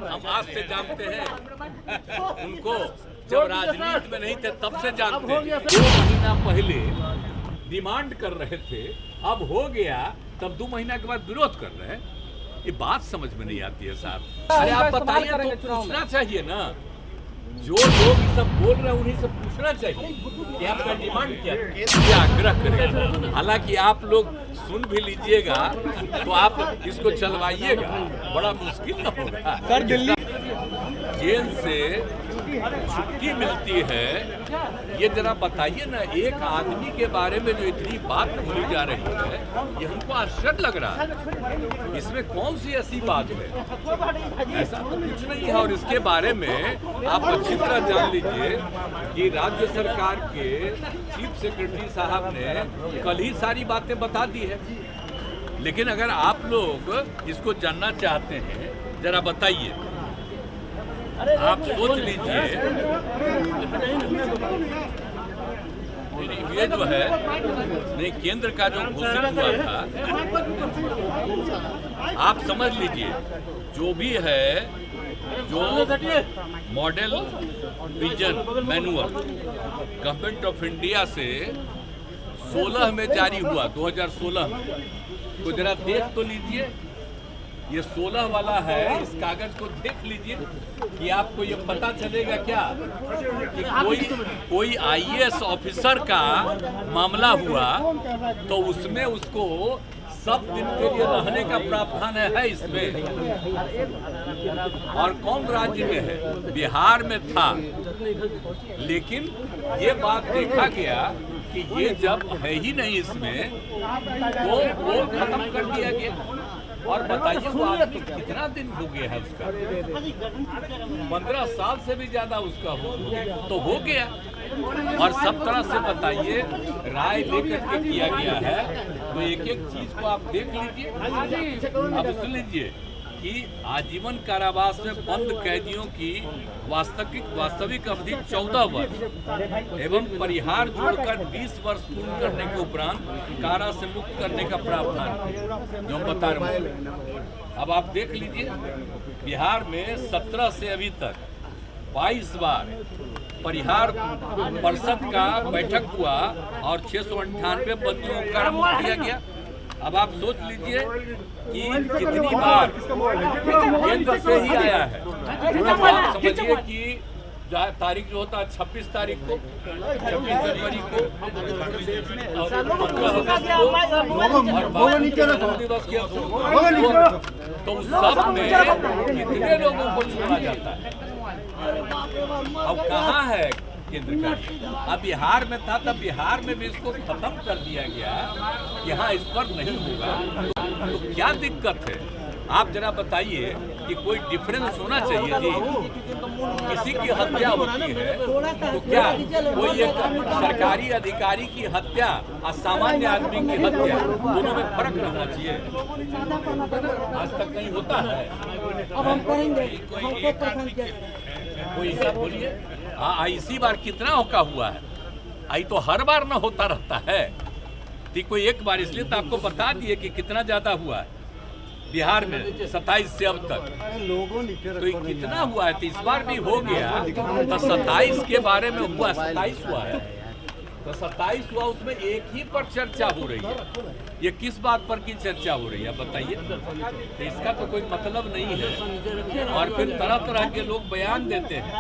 हम आज से जानते हैं उनको, जब राजनीति में नहीं थे तब से जानते हैं। 2 महीना पहले डिमांड कर रहे थे, अब हो गया, तब 2 महीना के बाद विरोध कर रहे हैं। ये बात समझ में नहीं आती है साहब। अरे आप बताइए तो पूछना चाहिए ना, जो लोग ये सब बोल रहे हैं उन्हीं से पूछना चाहिए कि आपका डिमांड क्या है, क्या आग्रह करें। हालांकि आप लोग सुन भी लीजिएगा तो आप इसको चलवाइएगा, बड़ा मुश्किल न होगा। सर दिल्ली जेल से छुट्टी मिलती है, ये जरा बताइए ना। एक आदमी के बारे में जो इतनी बात बोली जा रही है, ये हमको आश्चर्य लग रहा है। इसमें कौन सी ऐसी बात है? ऐसा तो कुछ नहीं है। और इसके बारे में आप अच्छी तरह जान लीजिए कि राज्य सरकार के चीफ सेक्रेटरी साहब ने कल ही सारी बातें बता दी है। लेकिन अगर आप लोग इसको जानना चाहते हैं, जरा बताइए। आप सोच लीजिए, ये जो है नहीं, केंद्र का जो घोषित हुआ था, आप समझ लीजिए जो भी है, जो model vision manual government of India से 16 में जारी हुआ, 2016 में, तो जरा देख तो लीजिए। ये 16 वाला है, इस कागज को देख लीजिए कि आपको ये पता चलेगा क्या कि कोई आईएएस ऑफिसर का मामला हुआ तो उसमें उसको सब दिन के लिए रहने का प्रावधान है इसमें। और कौन राज्य में है? बिहार में था। लेकिन ये बात देखा गया कि ये जब है ही नहीं इसमें, तो वो खत्म कर दिया गया। और बताइए वो आज तो कितना दिन हो गया है उसका, 15 साल से भी ज्यादा उसका हो गया। और सब तरह से बताइए, राय लेकर के किया गया है। तो एक एक चीज को आप देख लीजिए। अब सुन लीजिए कि आजीवन कारावास में बंद कैदियों की वास्तविक अवधि 14 वर्ष एवं परिहार जोड़कर 20 वर्ष पूर्ण करने के उपरांत कारा से मुक्त करने का प्रावधान जो हम बता रहे हैं। अब आप देख लीजिए, बिहार में 17 से अभी तक 22 बार परिहार परिषद का बैठक हुआ और 698 बंदियों को कारामुक्त किया गया। अब आप सोच लीजिए कि कितनी बार केंद्र से ही आया है। तो आप समझिए कि तारीख जो होता है 26 तारीख को, 26 जनवरी को और 15 दिवस के अवसर, तो उस सब में कितने लोगों को छोड़ा जाता है? अब कहाँ है केंद्र का? अब बिहार में था, तब बिहार में भी इसको खत्म कर दिया गया कि हाँ इस पर नहीं होगा। तो क्या दिक्कत है? आप जरा बताइए कि कोई डिफरेंस होना चाहिए जी। किसी की हत्या होती है तो क्या कोई एक सरकारी अधिकारी की हत्या और सामान्य आदमी की हत्या, दोनों में फर्क रहना चाहिए? आज तक नहीं होता है। कोई बोलिए, हाँ इसी बार कितना होका हुआ है? आई तो हर बार ना होता रहता है, तो कोई एक बार, इसलिए तो आपको बता दिए कि कितना ज्यादा हुआ है बिहार में 27 से अब तक। तो कितना हुआ है? तो इस बार भी हो गया। तो 27 के बारे में हुआ, 27 हुआ है, तो 27 हुआ, उसमें एक ही पर चर्चा हो रही है। ये किस बात पर की चर्चा हो रही है बताइए? तो इसका तो कोई मतलब नहीं है। और फिर तरह तरह के लोग बयान देते हैं,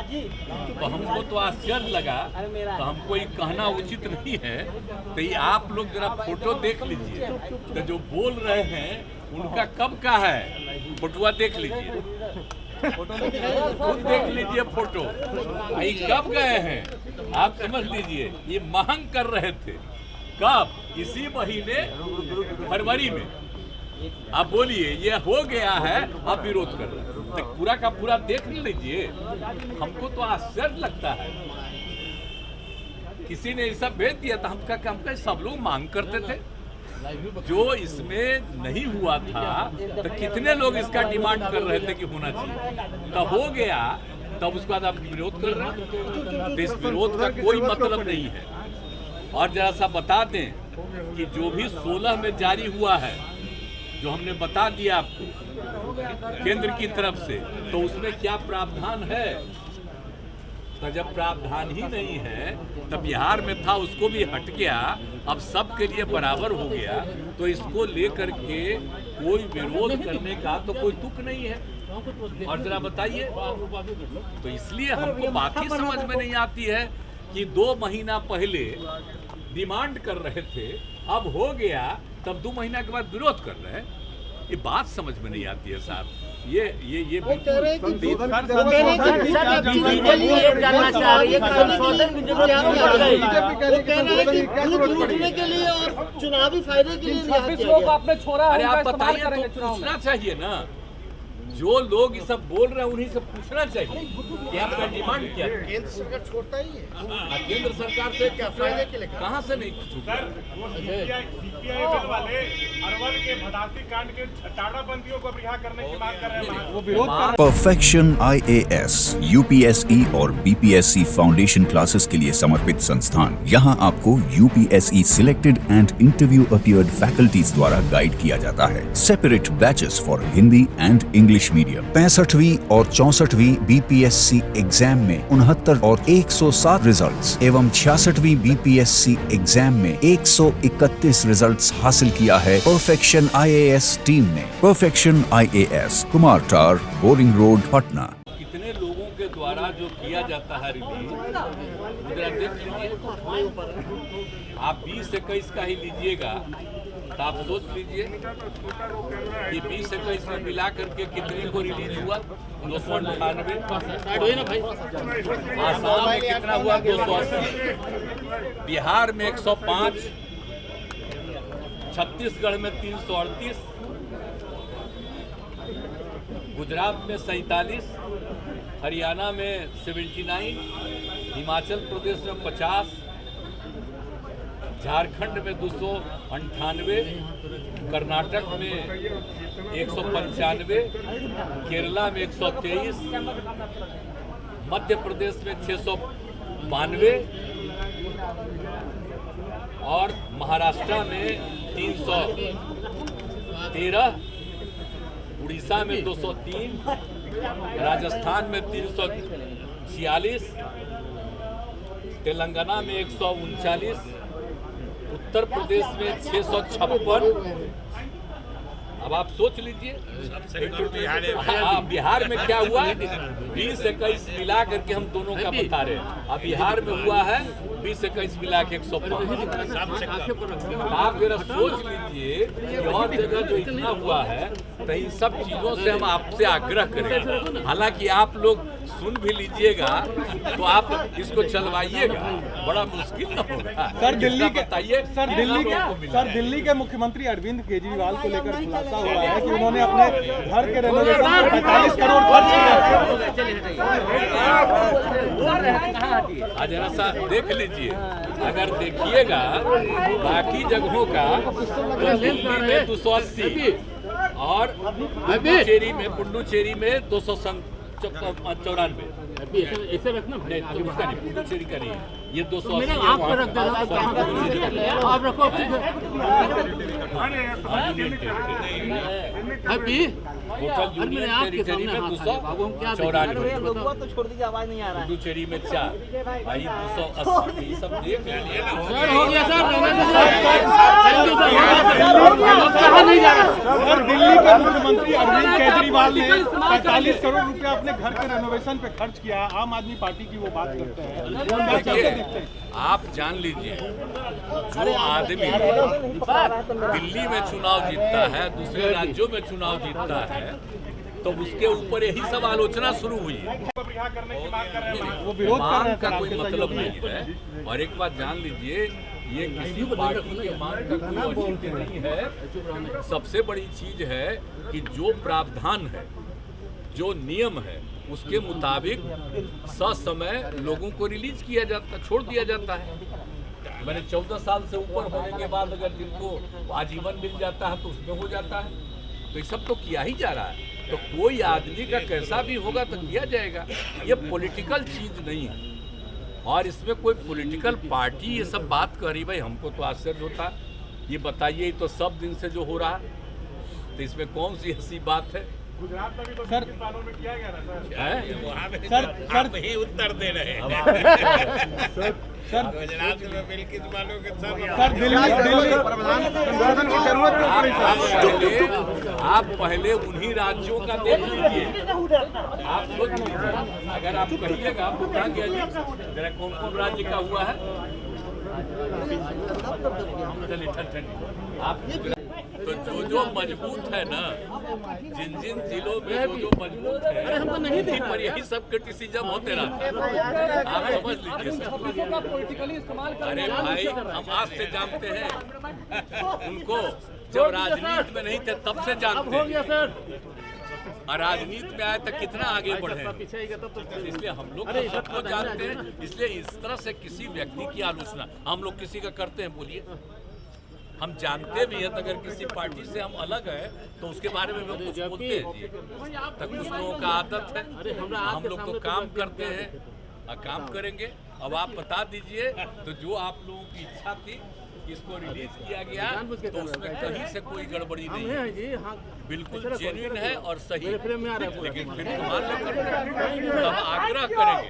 तो हमको तो आश्चर्य लगा, तो हमको ये कहना उचित नहीं है। तो ये आप लोग जरा फोटो देख लीजिए, तो जो बोल रहे हैं उनका कब का है, फोटोआ देख लीजिए, खुद देख लीजिए फोटो, ये कब गए हैं आप समझ लीजिए। ये मांग कर रहे थे कब? इसी महीने फरवरी में। अब बोलिए ये हो गया है, अब विरोध कर रहे हैं। तो पूरा का पूरा देख लीजिए। हमको तो आश्चर्य लगता है, किसी ने ये सब भेज दिया था। हमका सब लोग मांग करते थे, जो इसमें नहीं हुआ था तो कितने लोग इसका डिमांड कर रहे थे कि होना चाहिए। तब हो गया, तब उसके बाद आप विरोध कर रहे हैं। तो इस विरोध का कोई मतलब नहीं है। और जरा सा बता दें कि जो भी 16 में जारी हुआ है जो हमने बता दिया आपको केंद्र की तरफ से, तो उसमें क्या प्रावधान है? तो जब प्रावधान ही नहीं है, तब बिहार में था उसको भी हट गया, अब सबके लिए बराबर हो गया, तो इसको लेकर के कोई विरोध करने का तो कोई तुक नहीं है। और जरा बताइए, तो इसलिए हमको बात ही समझ में नहीं आती है कि 2 महीना पहले डिमांड कर रहे थे, अब हो गया, तब 2 महीना के बाद विरोध कर रहे हैं। ये बात समझ में नहीं आती है साहब। ये चुनावी फायदे के लिए आपने छोड़ा, अरे आप बताइए, तो पूछना चाहिए ना, जो लोग ये सब बोल रहे हैं उन्हीं से पूछना चाहिए कि आपका डिमांड क्या है। केंद्र सरकार छोड़ता ही है, केंद्र सरकार से क्या फायदे के लिए कहाँ से नहीं छूटा? वाले अरवल के भदासी कांड के 18 बंदियों को रिहा करने की मांग कर रहे हैं, वो विरोध कर। परफेक्शन IAS, UPSE और BPSC फाउंडेशन क्लासेस के लिए समर्पित संस्थान। यहाँ आपको UPSE selected and interview appeared faculties द्वारा गाइड किया जाता है। Separate batches for Hindi and English medium. 65वीं और 64वीं BPSC एग्जाम में 69 और 107 रिजल्ट्स एवं 66वीं BPSC एग्जाम में 131 रिजल्ट्स हासिल किया है परफेक्शन IAS टीम ने। परफेक्शन IAS, कुमार टार, बोरिंग रोड, पटना। कितने लोगों के द्वारा जो किया जाता है रिलीज, जरा देख लीजिए। आप 20-21 का ही लीजिएगा तो आप सोच लीजिए कि 20-21 में मिला करके कितने को रिलीज हुआ? 298। आसाम में कितना हुआ? 280। बिहार में 105, छत्तीसगढ़ में 338, गुजरात में 47, हरियाणा में 79, हिमाचल प्रदेश में 50, झारखंड में 298, कर्नाटक में 195, केरला में 123, मध्य प्रदेश में 692 और महाराष्ट्र में 313, उड़ीसा में 203, राजस्थान में 346, तेलंगाना में 139, उत्तर प्रदेश में 656। अब आप सोच लीजिए बिहार में क्या हुआ? 20-21 मिला करके हम दोनों का बता रहे हैं। अब बिहार में हुआ है 20-21 मिला के 105। आप जरा सोच लीजिए कि और जगह जो इतना हुआ है, तो इन सब चीजों से हम आपसे आग्रह करेंगे। हालांकि आप लोग सुन भी लीजिएगा तो आप इसको चलवाइएगा, बड़ा मुश्किल न होगा। सर दिल्ली के बताइए, दिल्ली के मुख्यमंत्री अरविंद केजरीवाल को लेकर खुलासा हुआ है कि उन्होंने अपने घर के रेनोवेशन पर 45 करोड़ खर्च किया। जरा सा देख लीजिए, अगर देखिएगा बाकी जगहों का तो दिल्ली में 280 और पुडुचेरी में 294। ऐसे रखना नहीं, तो उसका नहीं, पुडुचेरी का नहीं है, ये 280 आप रख देना, आप रखो। टोटल यूनियन टेरिटरी में 294, तो छोड़ दीजिए, आवाज नहीं आ रहा है। पुडुचेरी में 4, भाई 280। ये सब देख लीजिए। हो गया सर, सर दिल्ली के मुख्यमंत्री अरविंद केजरीवाल ने 45 करोड़ रुपया अपने घर के रेनोवेशन पे खर्च किया। आम आदमी पार्टी की वो बात करते हैं। आप जान लीजिए, जो आदमी दिल्ली में चुनाव जीतता है, दूसरे राज्यों में चुनाव जीतता है, तो उसके ऊपर यही सब आलोचना शुरू हुई है। मांग का कोई मतलब नहीं है। और एक बात जान लीजिए, ये किसी पार्टी के मांग का कोई औचित्य नहीं है। सबसे बड़ी चीज है कि जो प्रावधान है, जो नियम है, उसके मुताबिक ससमय लोगों को रिलीज किया जाता, छोड़ दिया जाता है। मैंने 14 साल से ऊपर होने के बाद अगर जिनको आजीवन मिल जाता है तो उसमें हो जाता है। तो ये सब तो किया ही जा रहा है। तो कोई आदमी का कैसा भी होगा तो किया जाएगा। ये पॉलिटिकल चीज नहीं है और इसमें कोई पॉलिटिकल पार्टी ये सब बात कर रही, भाई हमको तो आश्चर्य होता। ये बताइए, तो सब दिन से जो हो रहा है, तो इसमें कौन सी हंसी बात है? गुजरात में भी तो 20 सालों में किया गया ना सर। वहाँ पे सर, आप ही उत्तर दे रहे हैं। सर गुजरात में बिल्किस वालों के सब सर दिल्ली संशोधन की जरूरत क्यों पड़ी सर? आप पहले उन्हीं राज्यों का देख लीजिए। आप सोच लीजिए, अगर आप कहिएगा तो क्या किया जी, जरा कौन कौन राज्य का हुआ है? चलिए ठंडी आप तो जो मजबूत है ना, जिन जिन जिलों में जो मजबूत है उन्हीं पर यही सब क्रिटिसिज्म होते रहते हैं। आप समझ लीजिए सर। पॉलिटिकली इस्तेमाल अरे भाई, हम आज से जानते हैं उनको, जब राजनीति में नहीं थे तब से जानते हैं, सर और राजनीति में आए तो कितना आगे बढ़े। इसलिए हम लोग तो सबको जानते हैं। इसलिए इस तरह से किसी व्यक्ति की आलोचना हम लोग किसी का करते हैं? बोलिए, हम जानते भी हैं। तो अगर किसी पार्टी से हम अलग है तो उसके बारे में लोग कुछ बोलते हैं जी, तो कुछ लोगों का आदत है। हम लोग तो काम करते हैं और काम करेंगे। अब आप बता दीजिए, तो जो आप लोगों की इच्छा थी इसको रिलीज किया गया, तो उसमें कहीं से कोई गड़बड़ी नहीं है, बिल्कुल जेन्युइन है और सही। लेकिन फिर मान लेकर हम आग्रह करेंगे।